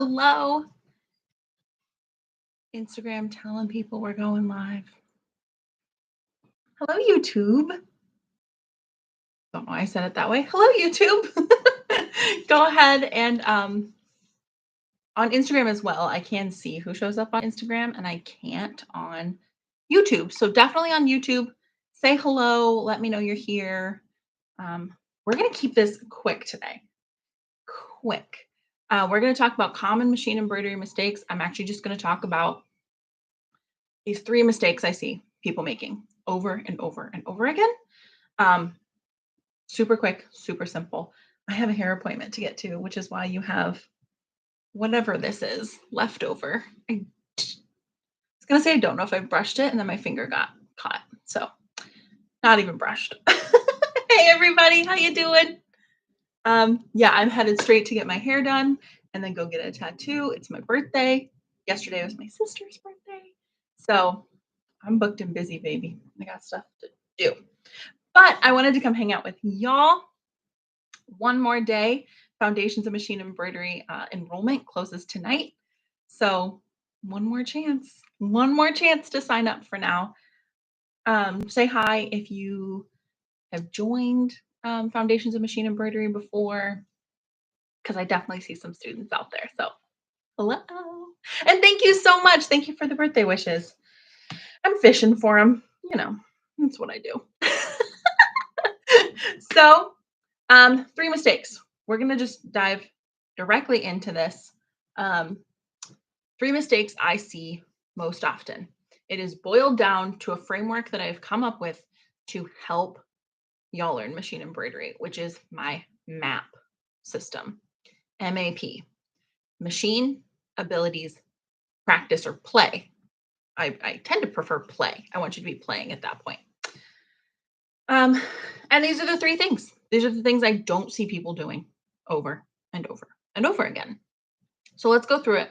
Hello. Instagram telling people we're going live. Hello, YouTube. Don't know why I said it that way. Hello, YouTube. Go ahead and on Instagram as well. I can see who shows up on Instagram and I can't on YouTube. So definitely on YouTube, say hello. Let me know you're here. We're going to keep this quick today. Quick. We're going to talk about common machine embroidery mistakes. I'm actually just going to talk about these 3 mistakes I see people making over and over and over again. Super quick, super simple. I have a hair appointment to get to, which is why you have whatever this is left over. I was going to say I don't know if I brushed it, and then my finger got caught. So not even brushed. Hey, everybody. How you doing? Yeah, I'm headed straight to get my hair done and then go get a tattoo. It's my birthday. Yesterday was my sister's birthday. So I'm booked and busy, baby. I got stuff to do. But I wanted to come hang out with y'all one more day. Foundations of Machine Embroidery enrollment closes tonight. So one more chance to sign up for now. Say hi if you have joined Foundations of Machine Embroidery before, because I definitely see some students out there. So hello. And thank you so much. Thank you for the birthday wishes. I'm fishing for them. You know, that's what I do. So 3 mistakes. We're going to just dive directly into this. 3 mistakes I see most often. It is boiled down to a framework that I've come up with to help y'all learn machine embroidery, which is my MAP system. MAP. Machine, abilities, practice, or play. I tend to prefer play. I want you to be playing at that point. And these are the 3 things. These are the things I don't see people doing over and over and over again. So let's go through it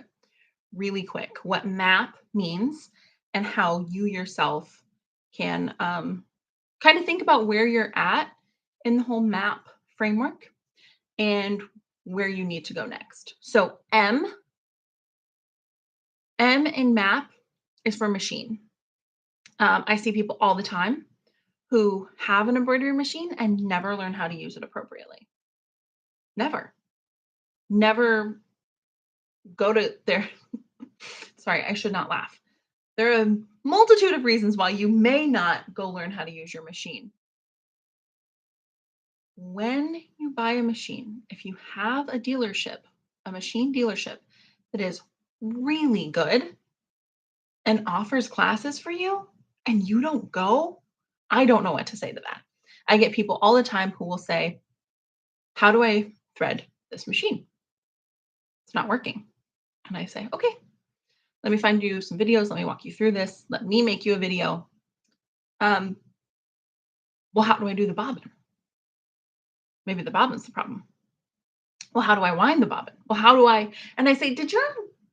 really quick. What MAP means and how you yourself can kind of think about where you're at in the whole MAP framework and where you need to go next. So M in MAP is for machine. I see people all the time who have an embroidery machine and never learn how to use it appropriately. Never go to their, sorry, I should not laugh. There are a multitude of reasons why you may not go learn how to use your machine. When you buy a machine, if you have a dealership, a machine dealership that is really good and offers classes for you and you don't go, I don't know what to say to that. I get people all the time who will say, how do I thread this machine? It's not working. And I say, okay, let me find you some videos. Let me walk you through this. Let me make you a video. Well, how do I do the bobbin? Maybe the bobbin's the problem. Well, how do I wind the bobbin? Well, how do I? And I say, did your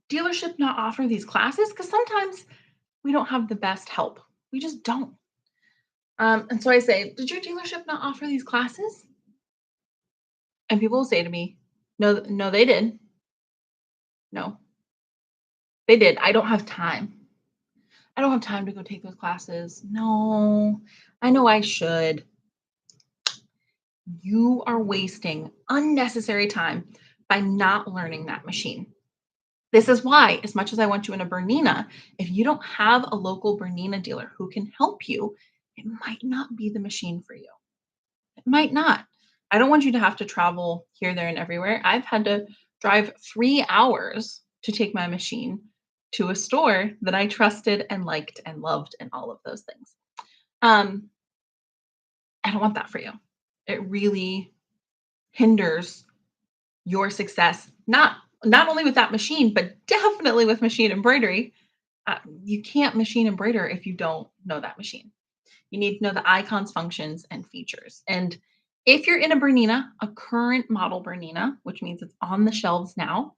dealership not offer these classes? Because sometimes we don't have the best help. We just don't. And so I say, did your dealership not offer these classes? And people will say to me, no, they did. No, they did. I don't have time. I don't have time to go take those classes. No, I know I should. You are wasting unnecessary time by not learning that machine. This is why, as much as I want you in a Bernina, if you don't have a local Bernina dealer who can help you, it might not be the machine for you. It might not. I don't want you to have to travel here, there, and everywhere. I've had to drive 3 hours to take my machine to a store that I trusted and liked and loved and all of those things. I don't want that for you. It really hinders your success, not only with that machine, but definitely with machine embroidery. You can't machine embroider if you don't know that machine. You need to know the icons, functions, and features. And if you're in a Bernina, a current model Bernina, which means it's on the shelves now,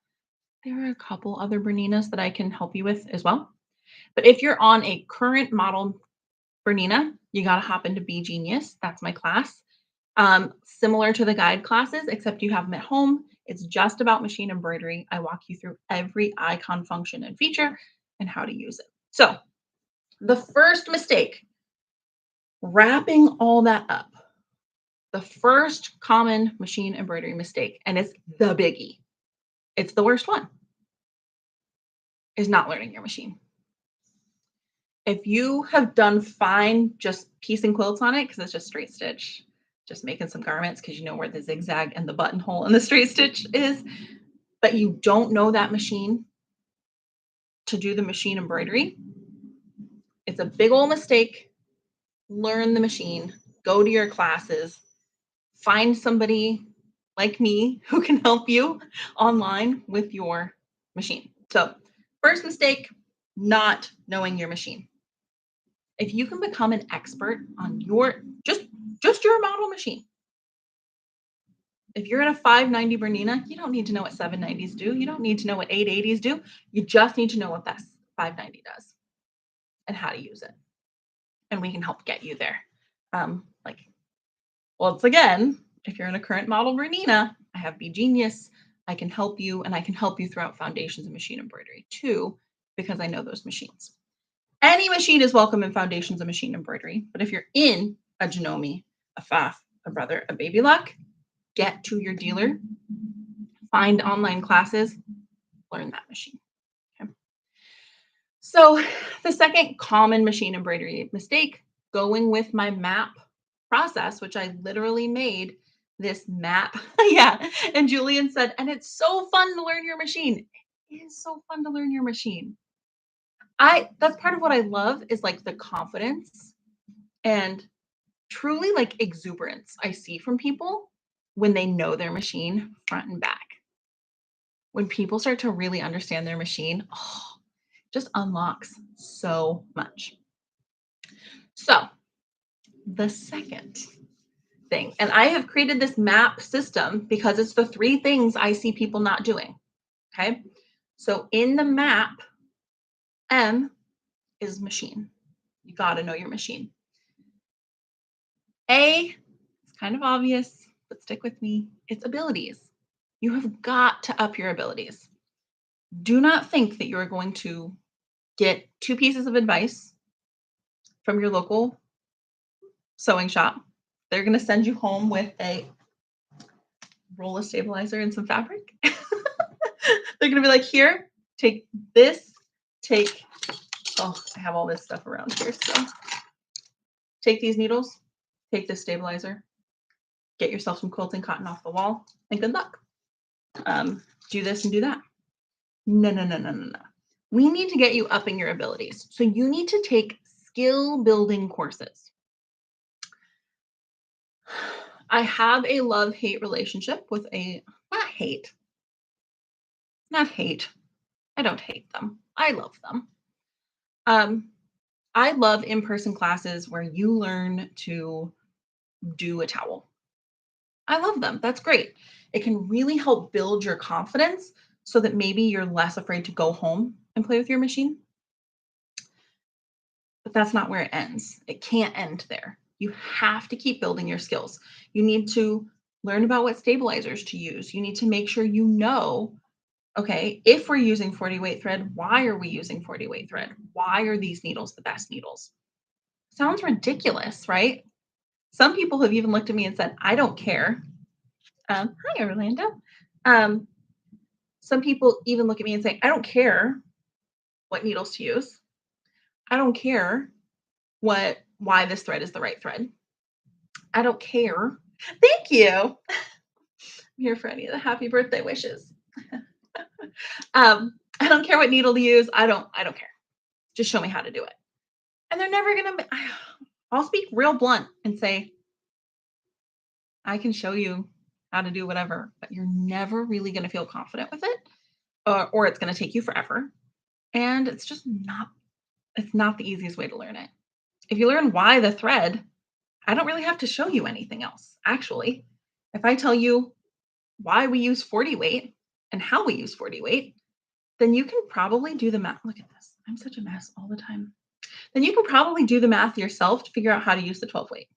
there are a couple other Berninas that I can help you with as well. But if you're on a current model Bernina, you got to hop into Be Genius. That's my class. Similar to the guide classes, except you have them at home. It's just about machine embroidery. I walk you through every icon, function, and feature and how to use it. So, the first mistake, wrapping all that up, the first common machine embroidery mistake, and it's the biggie, it's the worst one, is not learning your machine. If you have done fine just piecing quilts on it, because it's just straight stitch, just making some garments because you know where the zigzag and the buttonhole and the straight stitch is, but you don't know that machine to do the machine embroidery, it's a big old mistake. Learn the machine, go to your classes, find somebody like me who can help you online with your machine. So, first mistake, not knowing your machine. If you can become an expert on your just your model machine. If you're in a 590 Bernina, you don't need to know what 790s do. You don't need to know what 880s do. You just need to know what that 590 does and how to use it. And we can help get you there. Once again, if you're in a current model Bernina, I have Be Genius. I can help you, and I can help you throughout Foundations of Machine Embroidery too, because I know those machines. Any machine is welcome in Foundations of Machine Embroidery, but if you're in a Janome, a Pfaff, a Brother, a Baby Luck, get to your dealer, find online classes, learn that machine. Okay. So the second common machine embroidery mistake, going with my map process, which I literally made this map. Yeah. And Julian said, and it's so fun to learn your machine. It is so fun to learn your machine. That's part of what I love is like the confidence and truly like exuberance I see from people when they know their machine front and back. When people start to really understand their machine, just unlocks so much. So, the second thing, and I have created this map system because it's the three things I see people not doing. Okay. So, in the map, M is machine. You got to know your machine. A, it's kind of obvious, but stick with me. It's abilities. You have got to up your abilities. Do not think that you're going to get 2 pieces of advice from your local sewing shop. They're going to send you home with a roll of stabilizer and some fabric. They're going to be like, here, take this, I have all this stuff around here. So take these needles, take this stabilizer, get yourself some quilting cotton off the wall, and good luck. Do this and do that. No. We need to get you upping your abilities. So you need to take skill building courses. I have a love-hate relationship with not hate. I don't hate them. I love them. I love in-person classes where you learn to do a towel. I love them. That's great. It can really help build your confidence so that maybe you're less afraid to go home and play with your machine. But that's not where it ends. It can't end there. You have to keep building your skills. You need to learn about what stabilizers to use. You need to make sure you know, okay, if we're using 40 weight thread, why are we using 40 weight thread? Why are these needles the best needles? Sounds ridiculous, right? Some people have even looked at me and said, I don't care. Hi, Orlando. Some people even look at me and say, I don't care what needles to use. I don't care why this thread is the right thread. I don't care. Thank you. I'm here for any of the happy birthday wishes. I don't care what needle to use. I don't care. Just show me how to do it. And they're never going to, I'll speak real blunt and say, I can show you how to do whatever, but you're never really going to feel confident with it, or it's going to take you forever. And it's just not the easiest way to learn it. If you learn why the thread, I don't really have to show you anything else. Actually, if I tell you why we use 40 weight and how we use 40 weight, then you can probably do the math. Look at this. I'm such a mess all the time. Then you can probably do the math yourself to figure out how to use the 12 weight.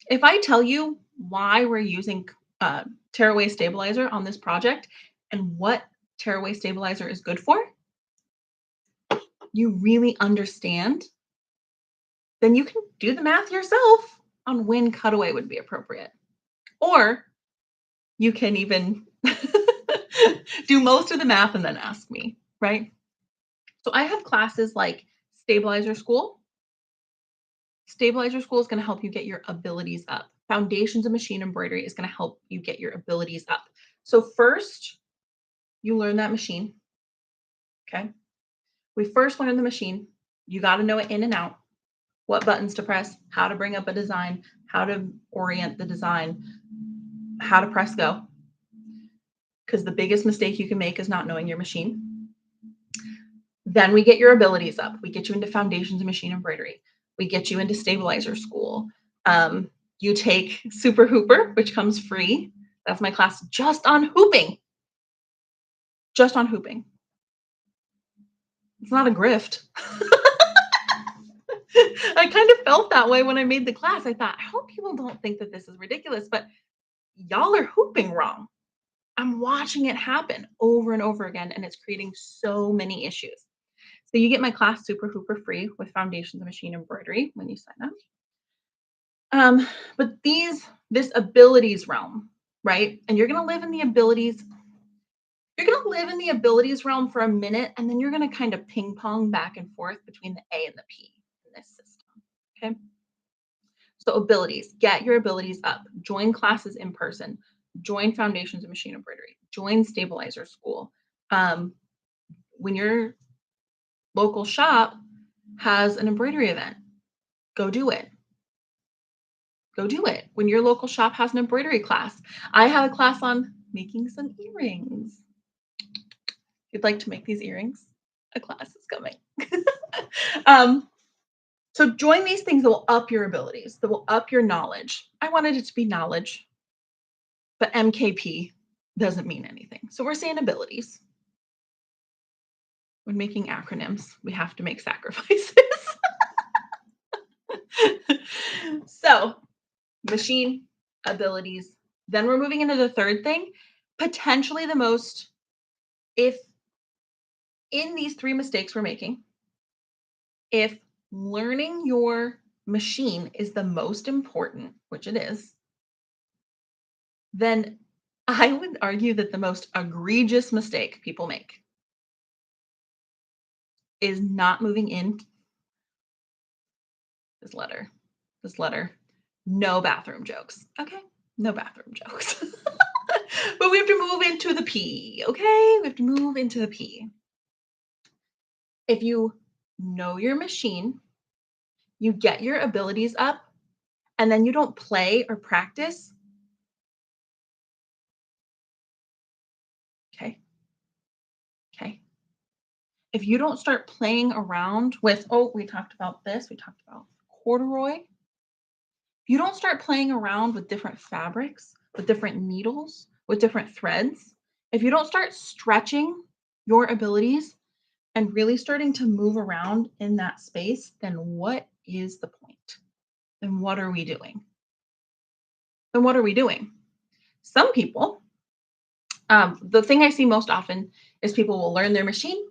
If I tell you why we're using uh, tearaway stabilizer on this project and what tearaway stabilizer is good for, you really understand, then you can do the math yourself on when cutaway would be appropriate. Or you can even do most of the math and then ask me, right? So I have classes like Stabilizer School. Stabilizer School is going to help you get your abilities up. Foundations of Machine Embroidery is going to help you get your abilities up. So first, you learn that machine. Okay. We first learn the machine. You got to know it in and out, what buttons to press, how to bring up a design, how to orient the design, how to press go. Because the biggest mistake you can make is not knowing your machine. Then we get your abilities up. We get you into Foundations of Machine Embroidery. We get you into Stabilizer School. You take Super Hooper, which comes free. That's my class just on hooping. Just on hooping. It's not a grift. I kind of felt that way when I made the class. I thought, I hope people don't think that this is ridiculous, but y'all are hooping wrong. I'm watching it happen over and over again, and it's creating so many issues. So you get my class Super Hooper free with Foundations of Machine Embroidery when you sign up. But this abilities realm, right? And you're gonna live in the abilities. You're gonna live in the abilities realm for a minute, and then you're gonna kind of ping pong back and forth between the A and the P in this system. Okay. So abilities, get your abilities up. Join classes in person. Join Foundations of Machine Embroidery. Join Stabilizer School. When your local shop has an embroidery event, go do it. Go do it. When your local shop has an embroidery class, I have a class on making some earrings. If you'd like to make these earrings, a class is coming. So join these things that will up your abilities, that will up your knowledge. I wanted it to be knowledge, but MKP doesn't mean anything. So we're saying abilities. When making acronyms, we have to make sacrifices. So machine, abilities. Then we're moving into the third thing, potentially the most, if in these three mistakes we're making, if learning your machine is the most important, which it is, then I would argue that the most egregious mistake people make is not moving in this letter, no bathroom jokes. Okay, no bathroom jokes. But we have to move into the P, okay? We have to move into the P. If you know your machine, you get your abilities up, and then you don't play or practice, okay? Okay. If you don't start playing around with, oh, we talked about this, we talked about corduroy. If you don't start playing around with different fabrics, with different needles, with different threads, if you don't start stretching your abilities and really starting to move around in that space, then what is the point? Then what are we doing? Then what are we doing? Some people, the thing I see most often is people will learn their machine,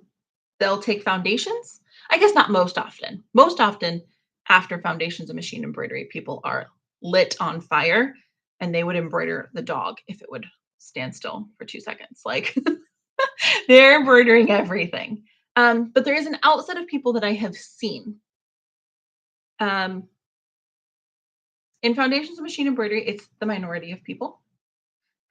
they'll take foundations. I guess not most often. Most often, after Foundations of Machine Embroidery, people are lit on fire and they would embroider the dog if it would stand still for 2 seconds. Like they're embroidering everything. But there is an outset of people that I have seen. In Foundations of Machine Embroidery, it's the minority of people.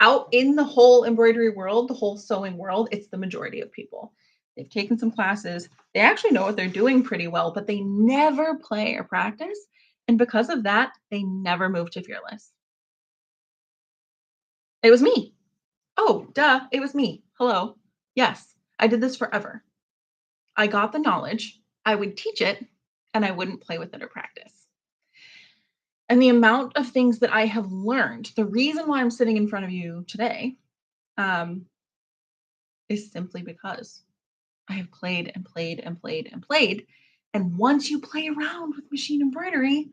Out in the whole embroidery world, the whole sewing world, it's the majority of people. They've taken some classes. They actually know what they're doing pretty well, but they never play or practice. And because of that, they never move to Fearless. It was me. Oh, duh, it was me. Hello. Yes, I did this forever. I got the knowledge, I would teach it, and I wouldn't play with it or practice. And the amount of things that I have learned, the reason why I'm sitting in front of you today, is simply because I have played and played and played and played. And once you play around with machine embroidery,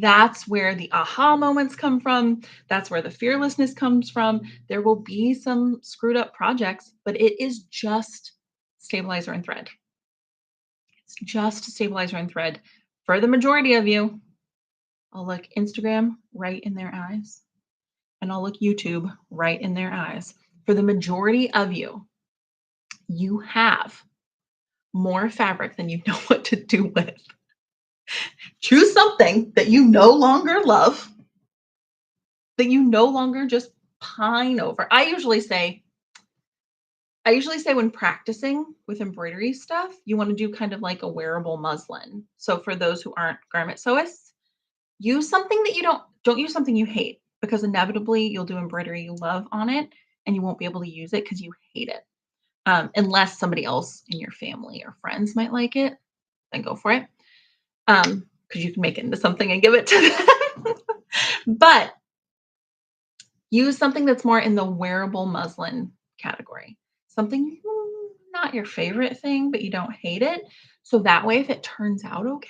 That's where the aha moments come from. That's where the fearlessness comes from. There will be some screwed up projects, but it is just stabilizer and thread. It's just a stabilizer and thread. For the majority of you, I'll look Instagram right in their eyes, and I'll look YouTube right in their eyes. For the majority of you, you have more fabric than you know what to do with. Choose something that you no longer love, that you no longer just pine over. I usually say when practicing with embroidery stuff, you want to do kind of like a wearable muslin. So for those who aren't garment sewists, use something that you don't use something you hate, because inevitably you'll do embroidery you love on it and you won't be able to use it because you hate it. Unless somebody else in your family or friends might like it, then go for it. Because you can make it into something and give it to them. But use something that's more in the wearable muslin category. Something not your favorite thing, but you don't hate it. So that way, if it turns out okay,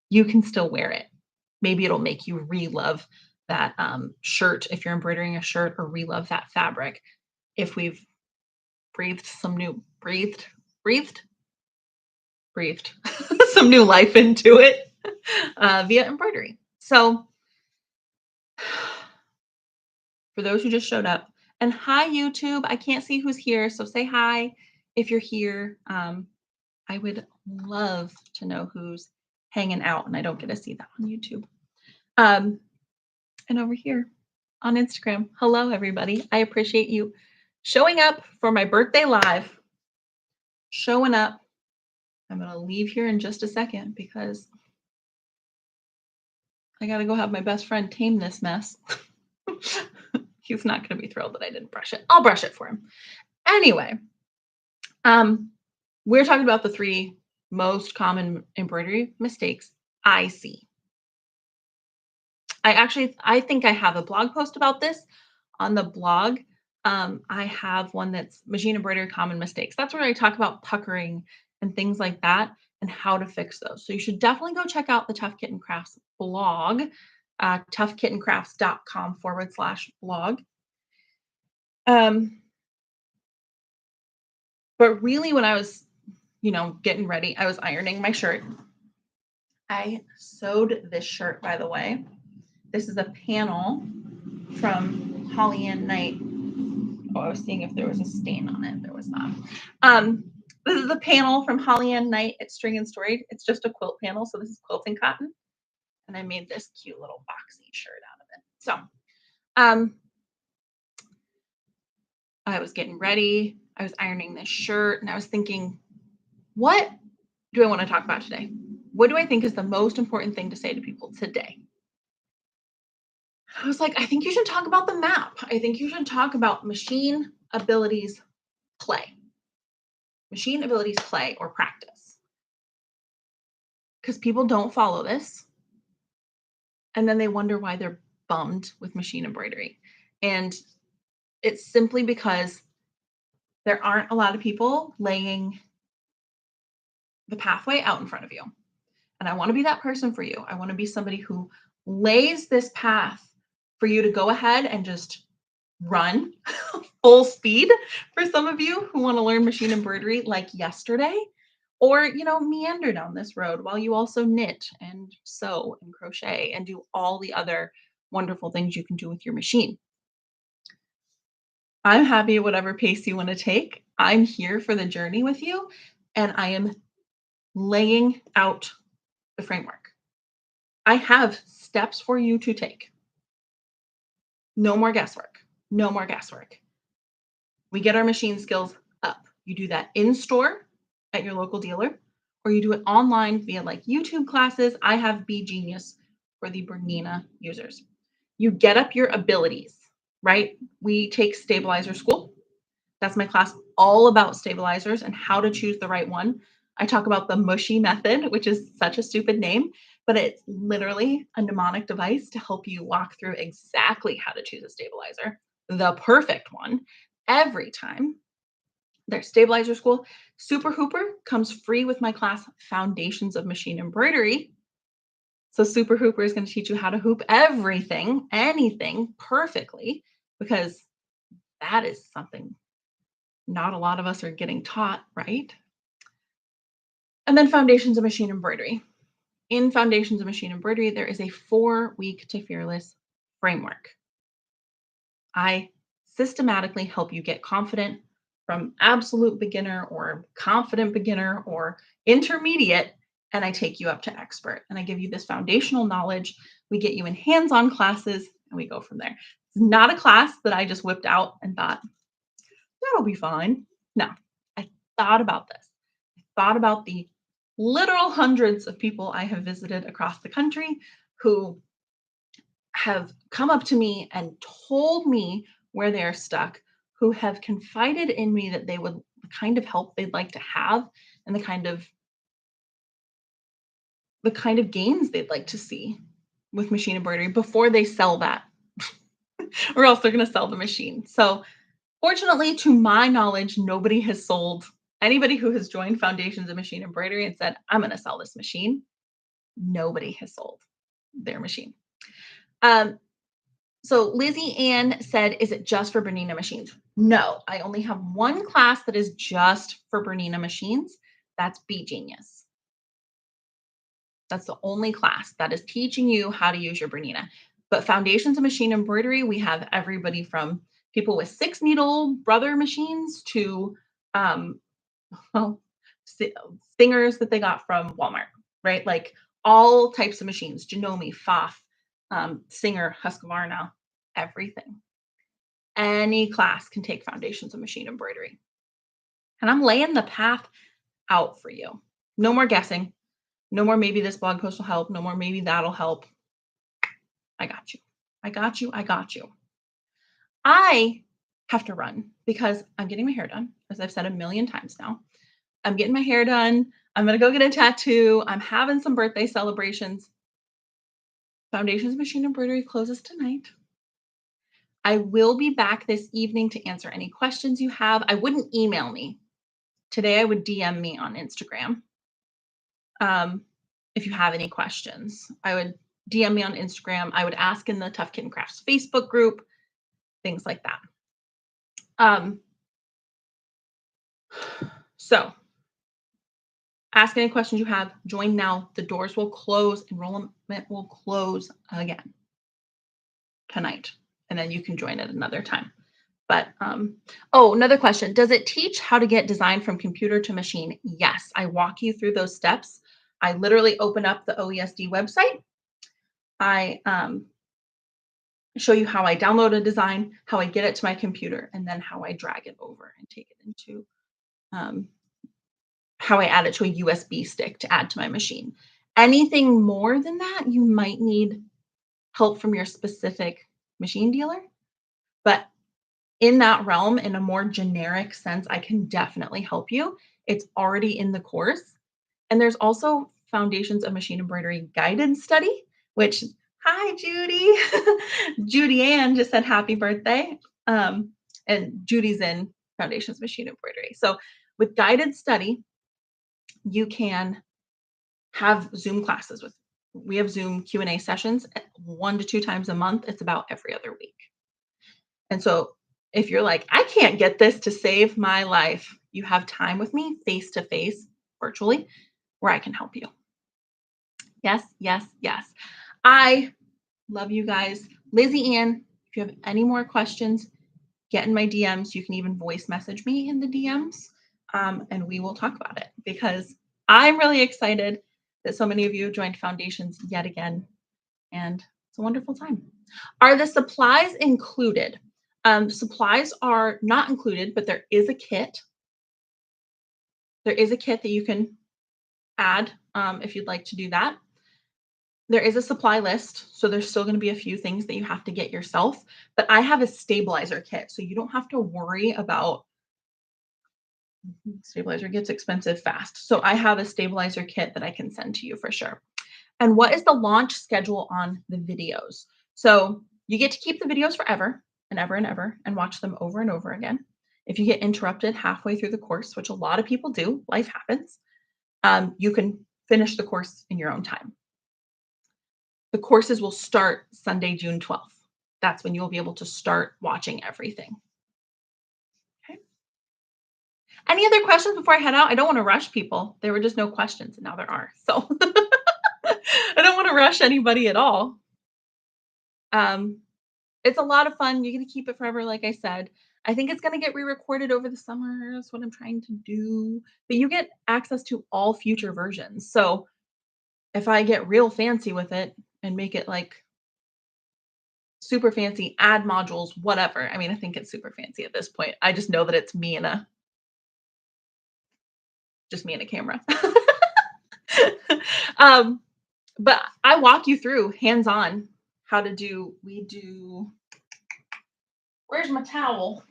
you can still wear it. Maybe it'll make you re-love that shirt if you're embroidering a shirt, or re-love that fabric if we've breathed breathed some new life into it via embroidery. So for those who just showed up, and hi YouTube, I can't see who's here, so say hi if you're here. I would love to know who's hanging out, and I don't get to see that on YouTube. And over here on Instagram, hello everybody. I appreciate you showing up for my birthday live. Showing up. I'm going to leave here in just a second because I got to go have my best friend tame this mess. He's not going to be thrilled that I didn't brush it. I'll brush it for him. Anyway, we're talking about the 3 most common embroidery mistakes I see. I think I have a blog post about this on the blog. I have one that's machine embroidery common mistakes. That's where I talk about puckering and things like that and how to fix those. So you should definitely go check out the Tough Kitten Crafts blog, toughkittencrafts.com/blog. But really, when I was, getting ready, I was ironing my shirt. I sewed this shirt, by the way. This is a panel from Holly Ann Knight. Oh, I was seeing if there was a stain on it. There was not. This is the panel from Holly Ann Knight at String and Storied. It's just a quilt panel, so this is quilting cotton. And I made this cute little boxy shirt out of it. So I was getting ready. I was ironing this shirt, and I was thinking, what do I want to talk about today? What do I think is the most important thing to say to people today? I was like, I think you should talk about the map. I think you should talk about machine abilities play. Machine abilities play or practice. Because people don't follow this. And then they wonder why they're bummed with machine embroidery. And it's simply because there aren't a lot of people laying the pathway out in front of you. And I want to be that person for you. I want to be somebody who lays this path for you to go ahead and just run full speed. For some of you who want to learn machine embroidery like yesterday, or meander down this road while you also knit and sew and crochet and do all the other wonderful things you can do with your machine. I'm happy at whatever pace you want to take. I'm here for the journey with you, and I am laying out the framework. I have steps for you to take. No more guesswork. No more guesswork. We get our machine skills up. You do that in store at your local dealer, or you do it online via like YouTube classes. I have Be Genius for the Bernina users. You get up your abilities, right? We take stabilizer school. That's my class all about stabilizers and how to choose the right one. I talk about the mushy method, which is such a stupid name, but it's literally a mnemonic device to help you walk through exactly how to choose a stabilizer, the perfect one, every time. There's stabilizer school. Super Hooper comes free with my class, Foundations of Machine Embroidery. So Super Hooper is going to teach you how to hoop everything, anything perfectly, because that is something not a lot of us are getting taught, right? And then Foundations of Machine Embroidery. In Foundations of Machine Embroidery, there is a 4-week to fearless framework. I systematically help you get confident from absolute beginner or confident beginner or intermediate, and I take you up to expert. And I give you this foundational knowledge. We get you in hands on classes, and we go from there. It's not a class that I just whipped out and thought, that'll be fine. No, I thought about this. I thought about the literal hundreds of people I have visited across the country who have come up to me and told me where they're stuck, who have confided in me that they would the kind of help they'd like to have and the kind of gains they'd like to see with machine embroidery before they sell that or else they're going to sell the machine. So fortunately, to my knowledge, nobody has sold anybody who has joined Foundations of Machine Embroidery and said, I'm going to sell this machine. Nobody has sold their machine. Um, So Lizzie Ann said, is it just for Bernina machines? No, I only have one class that is just for Bernina machines. That's Be Genius. That's the only class that is teaching you how to use your Bernina. But Foundations of Machine Embroidery, we have everybody from people with 6-needle brother machines to um, well, singers that they got from Walmart, right? Like all types of machines, Janome, Pfaff, Singer, Husqvarna, everything. Any class can take Foundations of Machine Embroidery. And I'm laying the path out for you. No more guessing. No more maybe this blog post will help. No more maybe that'll help. I got you. I got you. I got you. I have to run because I'm getting my hair done, as I've said a million times now. I'm getting my hair done. I'm going to go get a tattoo. I'm having some birthday celebrations. Foundations of Machine Embroidery closes tonight. I will be back this evening to answer any questions you have. I wouldn't email me. Today, I would DM me on Instagram. If you have any questions, I would DM me on Instagram. I would ask in the Tough Kitten Crafts Facebook group, things like that. So ask any questions you have. Join now. The doors will close. Enrollment will close again tonight, and then you can join at another time. But another question. Does it teach how to get design from computer to machine? Yes, I walk you through those steps. I literally open up the OESD website. I show you how I download a design, how I get it to my computer, and then how I drag it over and take it into how I add it to a USB stick to add to my machine. Anything more than that, you might need help from your specific machine dealer. But in that realm, in a more generic sense, I can definitely help you. It's already in the course. And there's also Foundations of Machine Embroidery guided study, which, hi, Judy. Judy Ann just said happy birthday. And Judy's in Foundations of Machine Embroidery. So with guided study, you can have Zoom classes with. We have Zoom Q&A sessions 1 to 2 times a month. It's about every other week. And so if you're like, I can't get this to save my life, you have time with me face to face virtually where I can help you. Yes, yes, yes. I love you guys. Lizzie Ann, if you have any more questions, get in my DMs. You can even voice message me in the DMs, and we will talk about it because I'm really excited that so many of you joined Foundations yet again, and it's a wonderful time. Are the supplies included? Supplies are not included, but there is a kit. There is a kit that you can add if you'd like to do that. There is a supply list, so there's still going to be a few things that you have to get yourself, but I have a stabilizer kit, so you don't have to worry about stabilizer gets expensive fast. So I have a stabilizer kit that I can send to you for sure. And what is the launch schedule on the videos? So you get to keep the videos forever and ever and ever and watch them over and over again. If you get interrupted halfway through the course, which a lot of people do, life happens, you can finish the course in your own time. The courses will start Sunday, June 12th. That's when you'll be able to start watching everything. Okay. Any other questions before I head out? I don't want to rush people. There were just no questions, and now there are. So I don't want to rush anybody at all. Um, it's a lot of fun. You're gonna keep it forever, like I said. I think it's gonna get re-recorded over the summer. Is what I'm trying to do. But you get access to all future versions. So if I get real fancy with it and make it like super fancy, add modules, whatever. I mean, I think it's super fancy at this point. I just know that it's me and a just me and a camera. um, but I walk you through hands-on how to do. We do. Where's my towel?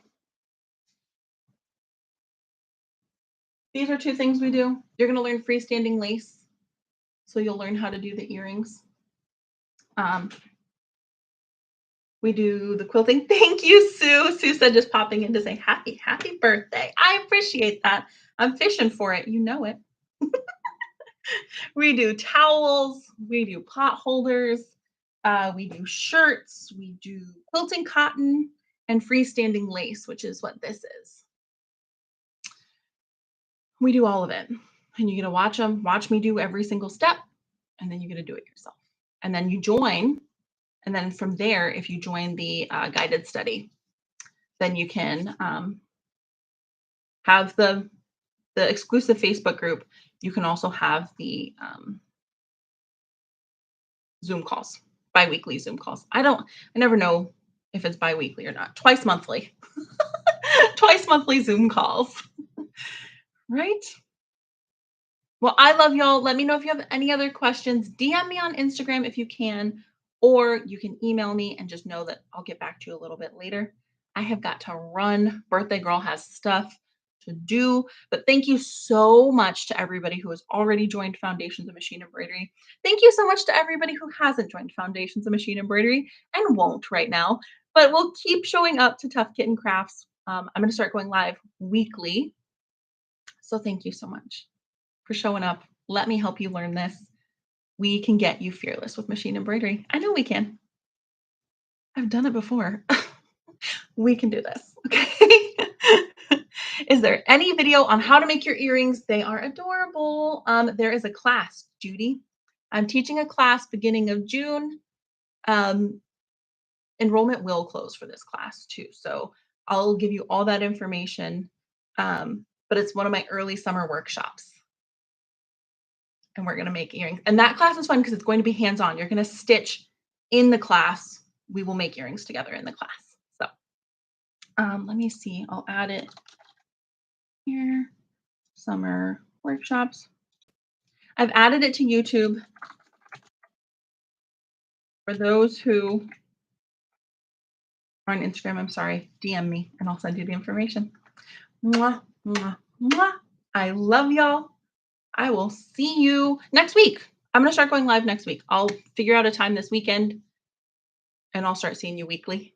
These are two things we do. You're going to learn freestanding lace, so you'll learn how to do the earrings. Um, we do the quilting. Thank you, Sue. Sue said just popping in to say happy birthday. I appreciate that. I'm fishing for it. You know it. We do towels. We do pot holders. We do shirts. We do quilting cotton and freestanding lace, which is what this is. We do all of it. And you're going to watch me do every single step, and then you're going to do it yourself. And then you join. And then from there, if you join the guided study, then you can have the exclusive Facebook group. You can also have the Zoom calls, bi-weekly Zoom calls. I never know if it's bi-weekly or not. Twice monthly. Twice monthly Zoom calls. Right? Well, I love y'all. Let me know if you have any other questions. DM me on Instagram if you can, or you can email me and just know that I'll get back to you a little bit later. I have got to run. Birthday girl has stuff to do. But thank you so much to everybody who has already joined Foundations of Machine Embroidery. Thank you so much to everybody who hasn't joined Foundations of Machine Embroidery and won't right now. But we'll keep showing up to Tough Kitten Crafts. I'm going to start going live weekly. So thank you so much for showing up. Let me help you learn this. We can get you fearless with machine embroidery. I know we can. I've done it before. We can do this. Okay. Is there any video on how to make your earrings? They are adorable. There is a class, Judy. I'm teaching a class beginning of June. Enrollment will close for this class too. So I'll give you all that information. But it's one of my early summer workshops. And we're going to make earrings. And that class is fun because it's going to be hands-on. You're going to stitch in the class. We will make earrings together in the class. So let me see. I'll add it here. Summer workshops. I've added it to YouTube. For those who are on Instagram, I'm sorry, DM me and I'll send you the information. Mwah, mwah, mwah. I love y'all. I will see you next week. I'm going to start going live next week. I'll figure out a time this weekend and I'll start seeing you weekly.